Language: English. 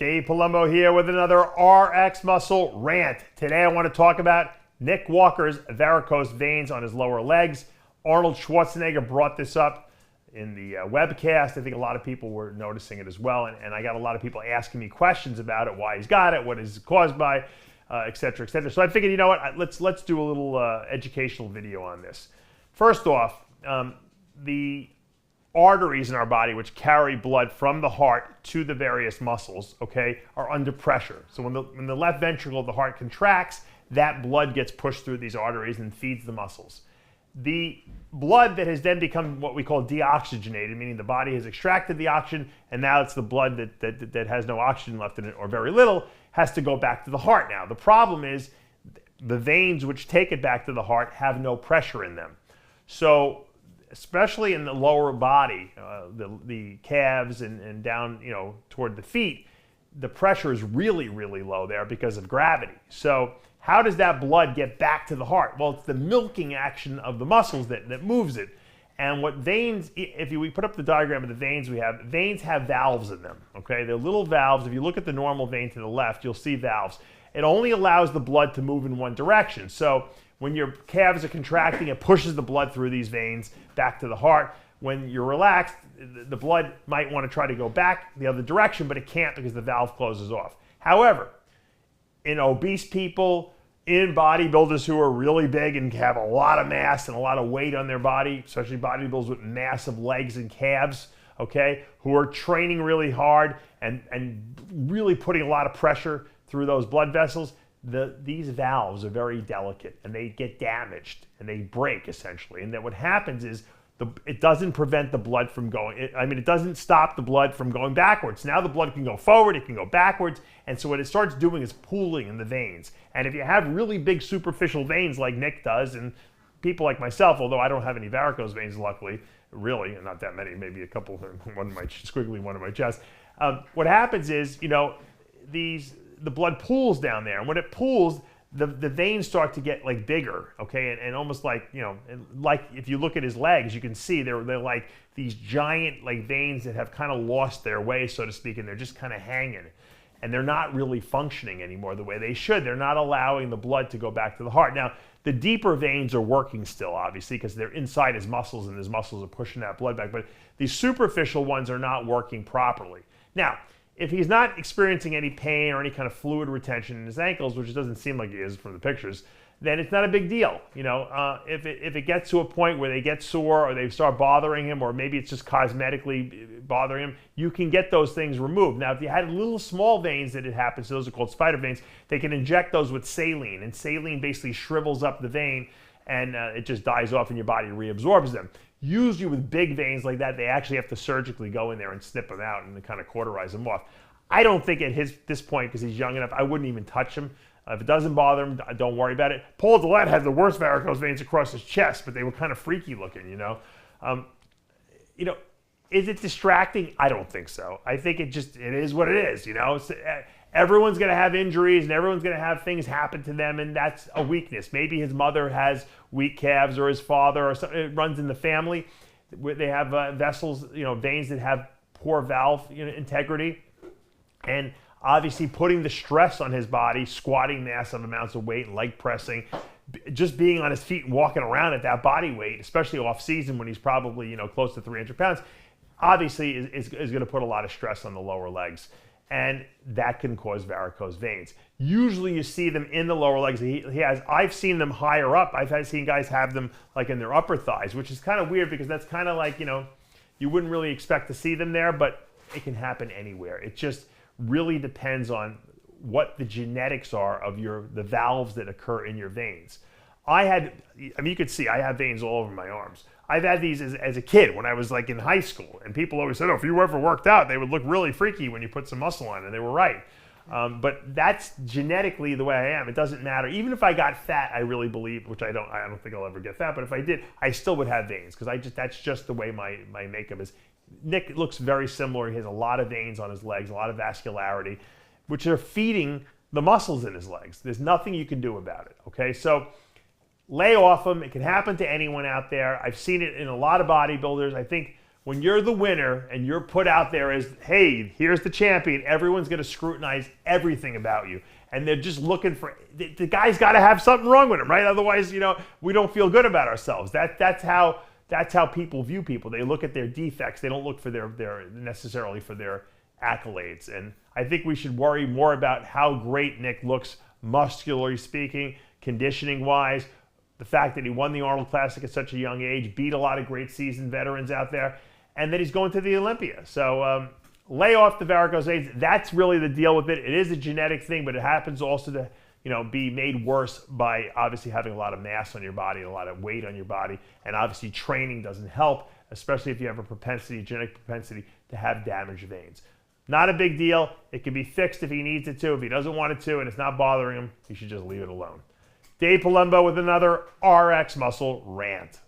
Dave Palumbo here with another RX Muscle Rant. Today I want to talk about Nick Walker's varicose veins on his lower legs. Arnold Schwarzenegger brought this up in the webcast. I think a lot of people were noticing it as well, and I got a lot of people asking me questions about it, why he's got it, what is it caused by, et cetera, et cetera. So I figured, you know what, let's do a little educational video on this. First off, the arteries in our body, which carry blood from the heart to the various muscles, okay, are under pressure. So when the left ventricle of the heart contracts, that blood gets pushed through these arteries and feeds the muscles. The blood that has then become what we call deoxygenated, meaning the body has extracted the oxygen, and now it's the blood that has no oxygen left in it, or very little, has to go back to the heart now. The problem is the veins which take it back to the heart have no pressure in them. So especially in the lower body, the calves and down, toward the feet, the pressure is really, really low there because of gravity. So how does that blood get back to the heart? Well, it's the milking action of the muscles that moves it. And what veins, we put up the diagram of the veins veins have valves in them, okay? They're little valves. If you look at the normal vein to the left, you'll see valves. It only allows the blood to move in one direction. So when your calves are contracting, it pushes the blood through these veins back to the heart. When you're relaxed, the blood might want to try to go back the other direction, but it can't because the valve closes off. However, in obese people, in bodybuilders who are really big and have a lot of mass and a lot of weight on their body, especially bodybuilders with massive legs and calves, okay, who are training really hard and really putting a lot of pressure through those blood vessels, these valves are very delicate and they get damaged and they break essentially. And then what happens is it doesn't prevent the blood from going, it doesn't stop the blood from going backwards. Now the blood can go forward, it can go backwards. And so what it starts doing is pooling in the veins. And if you have really big superficial veins like Nick does, and people like myself, although I don't have any varicose veins, luckily, really, not that many, maybe a couple, one in my squiggly, one in my chest. What happens is, the blood pools down there, and when it pools, the veins start to get like bigger, okay, and almost like, like if you look at his legs, you can see they're like these giant like veins that have kind of lost their way, so to speak, and they're just kind of hanging, and they're not really functioning anymore the way they should. They're not allowing the blood to go back to the heart. Now, the deeper veins are working still, obviously, because they're inside his muscles, and his muscles are pushing that blood back, but these superficial ones are not working properly. Now, if he's not experiencing any pain or any kind of fluid retention in his ankles, which it doesn't seem like he is from the pictures, then it's not a big deal. If it gets to a point where they get sore or they start bothering him, or maybe it's just cosmetically bothering him, you can get those things removed. Now, if you had little small veins that it happens, so those are called spider veins, they can inject those with saline, and saline basically shrivels up the vein and it just dies off and your body reabsorbs them. Usually with big veins like that, they actually have to surgically go in there and snip them out and kind of cauterize them off. I don't think at this point, because he's young enough, I wouldn't even touch him. If it doesn't bother him, don't worry about it. Paul Dillette had the worst varicose veins across his chest, but they were kind of freaky looking, Is it distracting? I don't think so. I think it is what it is, Everyone's going to have injuries and everyone's going to have things happen to them, and that's a weakness. Maybe his mother has weak calves, or his father, or something. It runs in the family. They have vessels, veins that have poor valve integrity. And obviously putting the stress on his body, squatting massive amounts of weight, leg pressing, just being on his feet and walking around at that body weight, especially off season when he's probably close to 300 pounds, obviously is going to put a lot of stress on the lower legs. And that can cause varicose veins. Usually you see them in the lower legs. I've seen them higher up. I've seen guys have them like in their upper thighs, which is kind of weird because that's kind of like, you wouldn't really expect to see them there, but it can happen anywhere. It just really depends on what the genetics are of the valves that occur in your veins. You could see I have veins all over my arms. I've had these as a kid when I was like in high school, and people always said, if you ever worked out, they would look really freaky when you put some muscle on, and they were right. But that's genetically the way I am. It doesn't matter. Even if I got fat, I really believe, which I don't think I'll ever get fat, but if I did, I still would have veins because that's just the way my makeup is. Nick looks very similar. He has a lot of veins on his legs, a lot of vascularity, which are feeding the muscles in his legs. There's nothing you can do about it, okay? So lay off them. It can happen to anyone out there. I've seen it in a lot of bodybuilders. I think when you're the winner and you're put out there as, hey, here's the champion, everyone's going to scrutinize everything about you. And they're just looking for, the guy's got to have something wrong with him, right? Otherwise, we don't feel good about ourselves. That's how people view people. They look at their defects. They don't look for necessarily for their accolades. And I think we should worry more about how great Nick looks, muscularly speaking, conditioning-wise. The fact that he won the Arnold Classic at such a young age, beat a lot of great seasoned veterans out there, and that he's going to the Olympia. So lay off the varicose veins. That's really the deal with it. It is a genetic thing, but it happens also to be made worse by obviously having a lot of mass on your body and a lot of weight on your body. And obviously training doesn't help, especially if you have a genetic propensity to have damaged veins. Not a big deal. It can be fixed if he needs it to. If he doesn't want it to and it's not bothering him, he should just leave it alone. Dave Palumbo with another RX Muscle Rant.